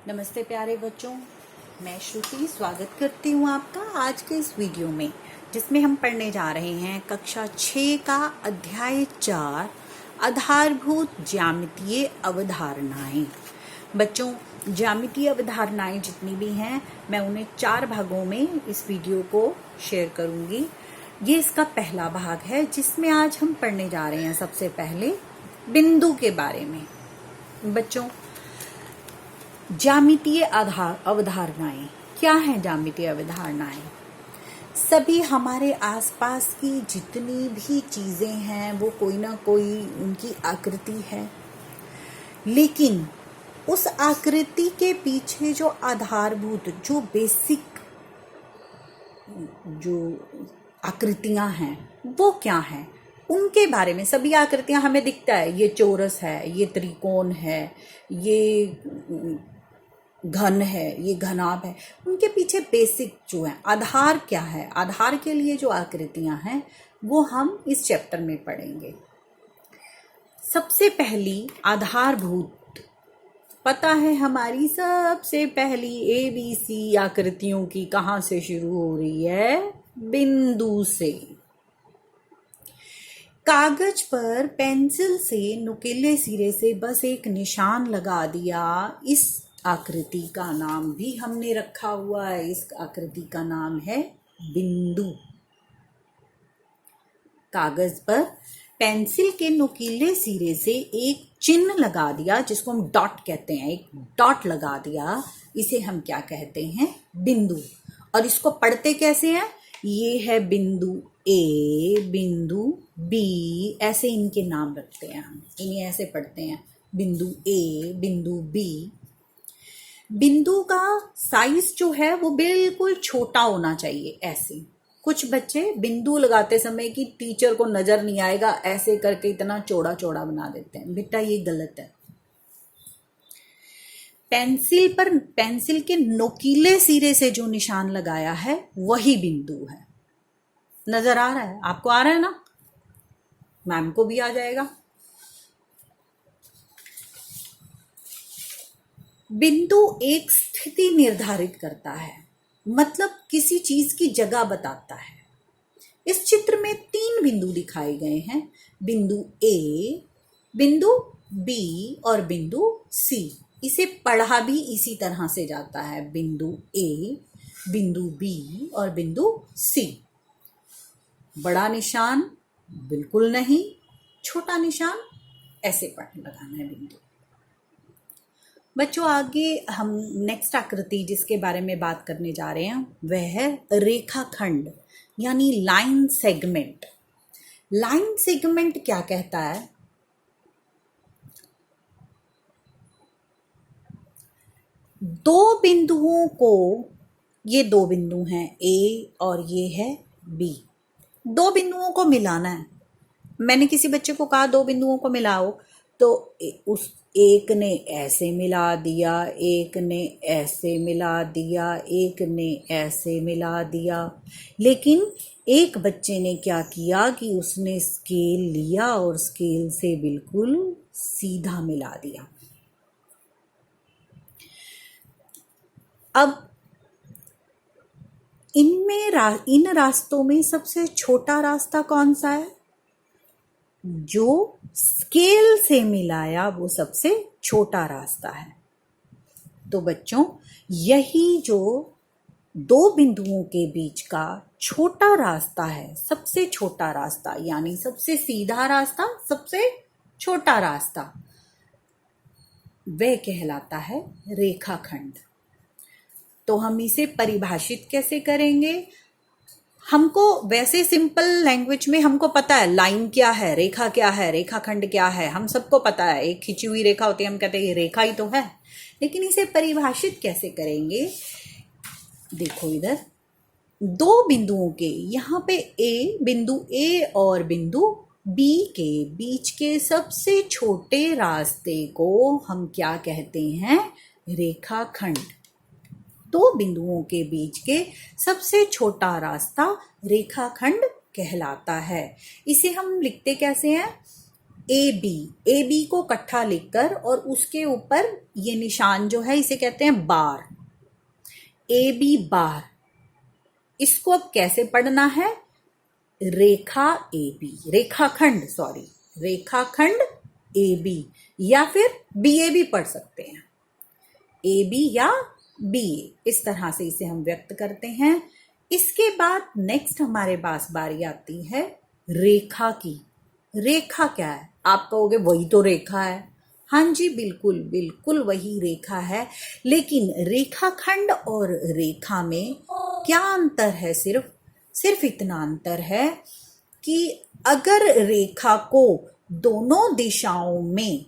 नमस्ते प्यारे बच्चों, मैं श्रुति स्वागत करती हूँ आपका आज के इस वीडियो में, जिसमें हम पढ़ने जा रहे हैं कक्षा 6 का अध्याय 4 आधारभूत ज्यामितीय अवधारणाएं। बच्चों, ज्यामितीय अवधारणाएं जितनी भी हैं, मैं उन्हें 4 भागों में इस वीडियो को शेयर करूंगी। ये इसका पहला भाग है, जिसमें आज हम पढ़ने जा रहे हैं सबसे पहले बिंदु के बारे में। बच्चों, ज्यामितीय अवधारणाएं क्या हैं? ज्यामितीय अवधारणाएं सभी हमारे आसपास की जितनी भी चीजें हैं वो कोई ना कोई उनकी आकृति है, लेकिन उस आकृति के पीछे जो आधारभूत जो बेसिक जो आकृतियां हैं वो क्या हैं, उनके बारे में। सभी आकृतियां हमें दिखता है, ये चौरस है, ये त्रिकोण है, ये घन है, ये घनाभ है। उनके पीछे बेसिक जो है आधार क्या है, आधार के लिए जो आकृतियां हैं वो हम इस चैप्टर में पढ़ेंगे। सबसे पहली आधारभूत, पता है हमारी सबसे पहली ABC आकृतियों की कहाँ से शुरू हो रही है? बिंदु से। कागज पर पेंसिल से नुकीले सिरे से बस एक निशान लगा दिया। इस आकृति का नाम भी हमने रखा हुआ है, इस आकृति का नाम है बिंदु। कागज पर पेंसिल के नुकीले सिरे से एक चिन्ह लगा दिया, जिसको हम डॉट कहते हैं, एक डॉट लगा दिया, इसे हम क्या कहते हैं? बिंदु। और इसको पढ़ते कैसे हैं? ये है बिंदु A, बिंदु B, ऐसे इनके नाम रखते हैं हम, इन्हें ऐसे पढ़ते हैं, बिंदु A, बिंदु B। बिंदु का साइज जो है वो बिल्कुल छोटा होना चाहिए। ऐसे कुछ बच्चे बिंदु लगाते समय कि टीचर को नजर नहीं आएगा, ऐसे करके इतना चौड़ा चौड़ा बना देते हैं। बेटा, ये गलत है। पेंसिल के नुकीले सिरे से जो निशान लगाया है वही बिंदु है। नजर आ रहा है आपको? आ रहा है ना? मैम को भी आ जाएगा। बिंदु एक स्थिति निर्धारित करता है, मतलब किसी चीज की जगह बताता है। इस चित्र में 3 बिंदु दिखाए गए हैं, बिंदु A, बिंदु B और बिंदु C। इसे पढ़ा भी इसी तरह से जाता है, बिंदु A, बिंदु B और बिंदु C। बड़ा निशान बिल्कुल नहीं, छोटा निशान ऐसे लगाना है बिंदु। बच्चों, आगे हम नेक्स्ट आकृति जिसके बारे में बात करने जा रहे हैं वह है रेखाखंड, यानी लाइन सेगमेंट। लाइन सेगमेंट क्या कहता है? दो बिंदुओं को, ये 2 बिंदु हैं A और ये है B, 2 बिंदुओं को मिलाना है। मैंने किसी बच्चे को कहा 2 बिंदुओं को मिलाओ, तो उस एक ने ऐसे मिला दिया, एक ने ऐसे मिला दिया, एक ने ऐसे मिला दिया। लेकिन एक बच्चे ने क्या किया कि उसने स्केल लिया और स्केल से बिल्कुल सीधा मिला दिया। अब इन रास्तों में सबसे छोटा रास्ता कौन सा है? जो स्केल से मिलाया वो सबसे छोटा रास्ता है। तो बच्चों, यही जो 2 बिंदुओं के बीच का छोटा रास्ता है, सबसे छोटा रास्ता, यानी सबसे सीधा रास्ता, सबसे छोटा रास्ता, वह कहलाता है रेखाखंड। तो हम इसे परिभाषित कैसे करेंगे? हमको वैसे सिंपल लैंग्वेज में हमको पता है लाइन क्या है, रेखा क्या है, रेखाखंड क्या है, हम सबको पता है। एक खिंची हुई रेखा होती है, हम कहते हैं ये रेखा ही तो है। लेकिन इसे परिभाषित कैसे करेंगे? देखो इधर 2 बिंदुओं के, यहाँ पे बिंदु A और बिंदु B के बीच के सबसे छोटे रास्ते को हम क्या कहते हैं? रेखाखंड। 2 बिंदुओं के बीच के सबसे छोटा रास्ता रेखाखंड कहलाता है। इसे हम लिखते कैसे हैं? ए बी को इकट्ठा लिखकर और उसके ऊपर ये निशान जो है इसे कहते हैं बार, ए बी बार। इसको अब कैसे पढ़ना है? रेखा ए बी, रेखाखंड सॉरी, रेखाखंड ए बी, या फिर बी ए भी पढ़ सकते हैं, ए बी या बी ए, इस तरह से इसे हम व्यक्त करते हैं। इसके बाद नेक्स्ट हमारे पास बारी आती है रेखा की। रेखा क्या है? आप कहोगे वही तो रेखा है। हाँ जी, बिल्कुल बिल्कुल वही रेखा है, लेकिन रेखाखंड और रेखा में क्या अंतर है? सिर्फ इतना अंतर है कि अगर रेखा को दोनों दिशाओं में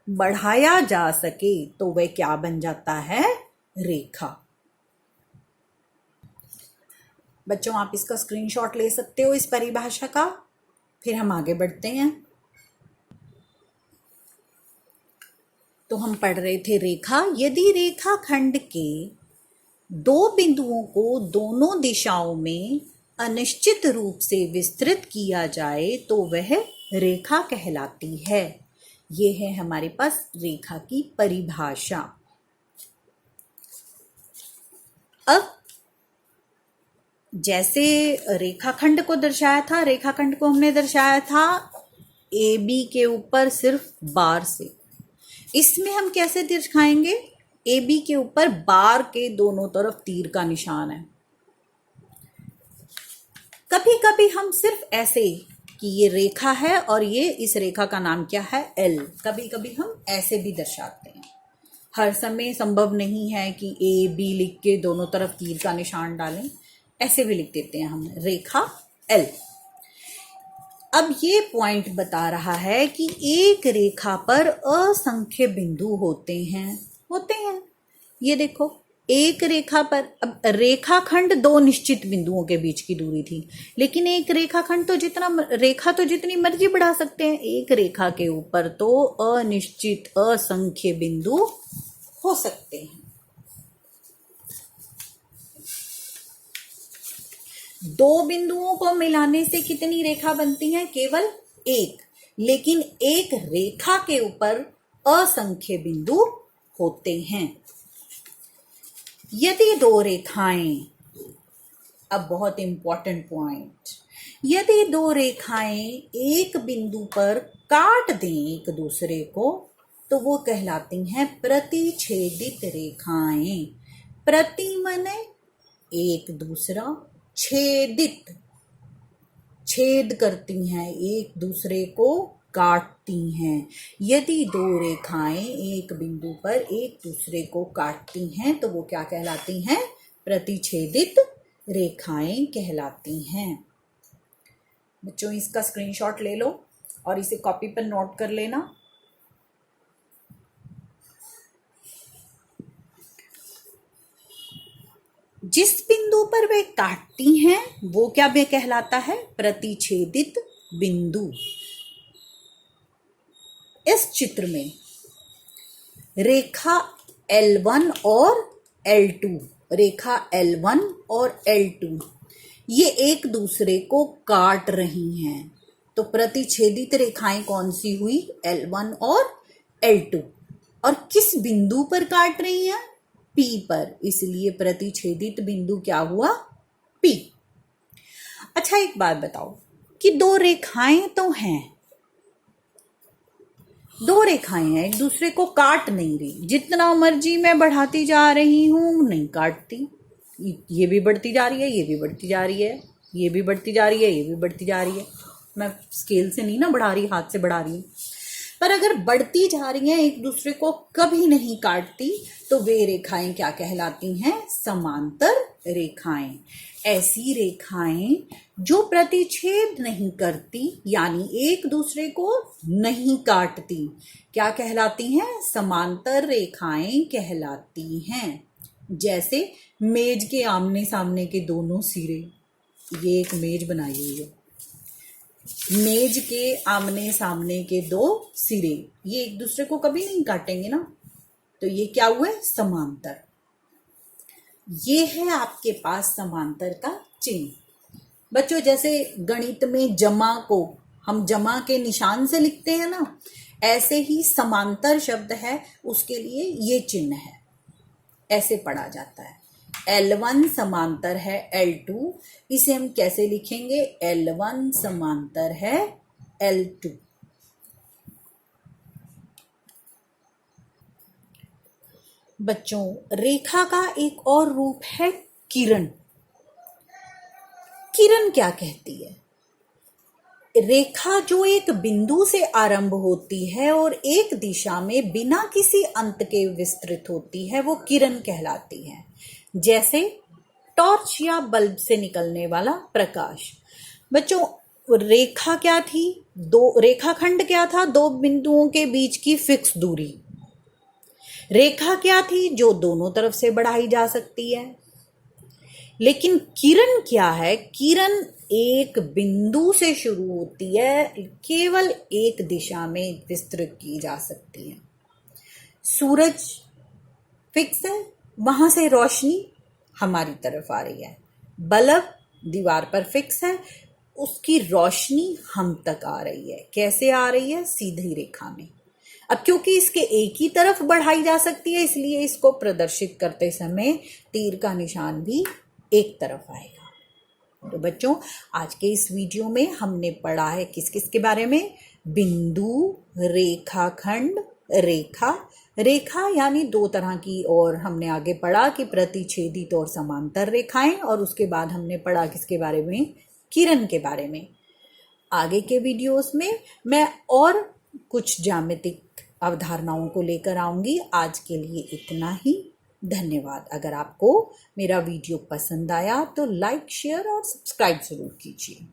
बढ़ाया जा सके तो वह क्या बन जाता है? रेखा। बच्चों, आप इसका स्क्रीनशॉट ले सकते हो इस परिभाषा का। फिर हम आगे बढ़ते हैं। तो हम पढ़ रहे थे रेखा। यदि रेखाखंड के दो बिंदुओं को दोनों दिशाओं में अनिश्चित रूप से विस्तृत किया जाए तो वह रेखा कहलाती है। ये है हमारे पास रेखा की परिभाषा। अब जैसे रेखाखंड को दर्शाया था, रेखाखंड को हमने दर्शाया था ए बी के ऊपर सिर्फ बार से। इसमें हम कैसे दिखाएंगे? ए बी के ऊपर बार के दोनों तरफ तीर का निशान है। कभी कभी हम सिर्फ ऐसे कि ये रेखा है और ये इस रेखा का नाम क्या है? एल। कभी कभी हम ऐसे भी दर्शाते हैं। हर समय संभव नहीं है कि ए बी लिख के दोनों तरफ तीर का निशान डालें, ऐसे भी लिख देते हैं हम रेखा एल। अब ये पॉइंट बता रहा है कि एक रेखा पर असंख्य बिंदु होते हैं। ये देखो, एक रेखा पर, अब रेखाखंड दो निश्चित बिंदुओं के बीच की दूरी थी, लेकिन एक रेखाखंड तो रेखा तो जितनी मर्जी बढ़ा सकते हैं। एक रेखा के ऊपर तो अनिश्चित असंख्य बिंदु हो सकते हैं। दो बिंदुओं को मिलाने से कितनी रेखा बनती है? केवल एक। लेकिन एक रेखा के ऊपर असंख्य बिंदु होते हैं। यदि दो रेखाएं, अब बहुत इंपॉर्टेंट पॉइंट, यदि दो रेखाएं एक बिंदु पर काट दें एक दूसरे को तो वो कहलाती हैं प्रतिछेदित रेखाएं। प्रति माने एक दूसरा, छेदित छेद करती हैं, एक दूसरे को काटती हैं। यदि दो रेखाएं एक बिंदु पर एक दूसरे को काटती हैं तो वो क्या कहलाती हैं? प्रतिछेदित रेखाएं कहलाती हैं। बच्चों, इसका स्क्रीनशॉट ले लो और इसे कॉपी पर नोट कर लेना। जिस बिंदु पर वे काटती हैं वो क्या कहलाता है? प्रतिछेदित बिंदु। इस चित्र में रेखा L1 और L2, रेखा L1 और L2 ये एक दूसरे को काट रही हैं। तो प्रतिछेदित रेखाएं कौन सी हुई? L1 और L2। और किस बिंदु पर काट रही हैं? P पर, इसलिए प्रतिछेदित बिंदु क्या हुआ? P। अच्छा, एक बात बताओ कि दो रेखाएं तो हैं, दो रेखाएं हैं, एक दूसरे को काट नहीं रही। जितना मर्जी मैं बढ़ाती जा रही हूं नहीं काटती। ये भी बढ़ती जा रही है, ये भी बढ़ती जा रही है, ये भी बढ़ती जा रही है, ये भी बढ़ती जा रही है। मैं स्केल से नहीं ना बढ़ा रही, हाथ से बढ़ा रही हूँ। पर अगर बढ़ती जा रही हैं, एक दूसरे को कभी नहीं काटती, तो वे रेखाएं क्या कहलाती हैं? समांतर रेखाएं। ऐसी रेखाएं जो प्रतिच्छेद नहीं करती, यानी एक दूसरे को नहीं काटती, क्या कहलाती हैं? समांतर रेखाएं कहलाती हैं। जैसे मेज के आमने सामने के दोनों सिरे, ये एक मेज बनाई हुई है, मेज के आमने सामने के दो सिरे, ये एक दूसरे को कभी नहीं काटेंगे ना, तो ये क्या हुए? समांतर। ये है आपके पास समांतर का चिन्ह। बच्चों, जैसे गणित में जमा को हम जमा के निशान से लिखते हैं ना, ऐसे ही समांतर शब्द है उसके लिए ये चिन्ह है, ऐसे पढ़ा जाता है। L1 समांतर है L2, इसे हम कैसे लिखेंगे? L1 समांतर है L2। बच्चों, रेखा का एक और रूप है किरण। किरण क्या कहती है? रेखा जो एक बिंदु से आरंभ होती है और एक दिशा में बिना किसी अंत के विस्तृत होती है, वो किरण कहलाती है। जैसे टॉर्च या बल्ब से निकलने वाला प्रकाश। बच्चों, रेखा क्या थी? रेखाखंड क्या था? दो बिंदुओं के बीच की फिक्स दूरी। रेखा क्या थी? जो दोनों तरफ से बढ़ाई जा सकती है। लेकिन किरण क्या है? किरण एक बिंदु से शुरू होती है, केवल एक दिशा में विस्तृत की जा सकती है। सूरज फिक्स है, वहां से रोशनी हमारी तरफ आ रही है। बल्ब दीवार पर फिक्स है, उसकी रोशनी हम तक आ रही है। कैसे आ रही है? सीधी रेखा में। अब क्योंकि इसके एक ही तरफ बढ़ाई जा सकती है, इसलिए इसको प्रदर्शित करते समय तीर का निशान भी एक तरफ आएगा। तो बच्चों, आज के इस वीडियो में हमने पढ़ा है किस किस के बारे में? बिंदु, रेखाखंड, रेखा। रेखा यानी दो तरह की, और हमने आगे पढ़ा कि प्रतिच्छेदित और समांतर रेखाएं, और उसके बाद हमने पढ़ा किसके बारे में? किरण के बारे में। आगे के वीडियोस में मैं और कुछ ज्यामितिक अवधारणाओं को लेकर आऊंगी। आज के लिए इतना ही। धन्यवाद। अगर आपको मेरा वीडियो पसंद आया तो लाइक, शेयर और सब्सक्राइब जरूर कीजिए।